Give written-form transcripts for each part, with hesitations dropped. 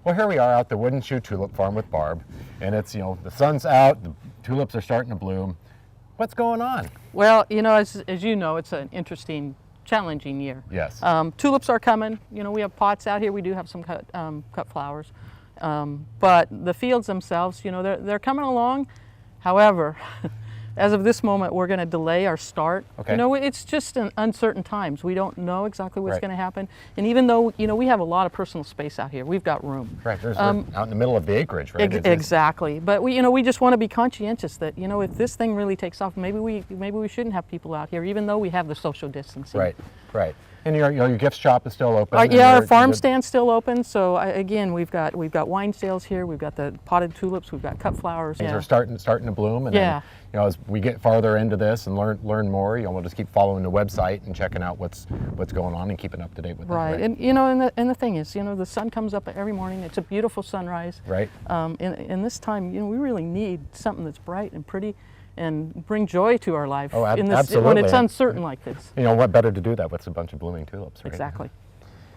Well, here we are out the Wooden Shoe Tulip Farm with Barb, and it's, the sun's out, the tulips are starting to bloom. What's going on? Well, as you know, it's an interesting, challenging year. Yes. Tulips are coming. We have pots out here. We do have some cut flowers, but the fields themselves, they're coming along. However, as of this moment, we're going to delay our start. Okay. It's just an uncertain times. We don't know exactly what's Right. going to happen. And even though, we have a lot of personal space out here, we've got room. Right, we're out in the middle of the acreage, right? Exactly. But we just want to be conscientious that, if this thing really takes off, maybe we shouldn't have people out here, even though we have the social distancing. Right, right. And your gift shop is still open? Yeah, our farm stand's still open. So again, we've got wine sales here. We've got the potted tulips. We've got cut flowers. Things are starting to bloom, and yeah. then, as we get farther into this and learn more, we'll just keep following the website and checking out what's going on and keeping up to date with right. that. Right, and the thing is, the sun comes up every morning. It's a beautiful sunrise. Right. In this time, we really need something that's bright and pretty and bring joy to our life. Oh, absolutely. When it's uncertain like this. What better to do that with a bunch of blooming tulips, right? Exactly.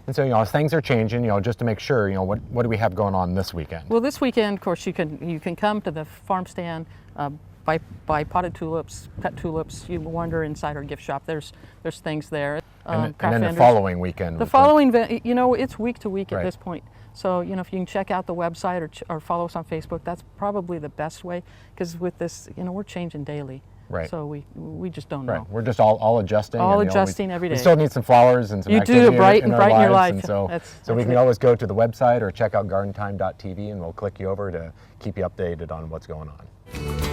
And so, as things are changing, just to make sure, what do we have going on this weekend? Well, this weekend, of course, you can come to the farm stand, buy potted tulips, cut tulips. You wander inside our gift shop. There's things there. And then the following weekend. The following, it's week to week Right. at this point. So, if you can check out the website or follow us on Facebook, that's probably the best way, because with this, we're changing daily. Right. So we just don't know. Right. We're just all adjusting. All and, adjusting every day. We still need some flowers and some You activity do to brighten in our your life. And so That's we can it. always go to the website or check out gardentime.tv, and we'll click you over to keep you updated on what's going on.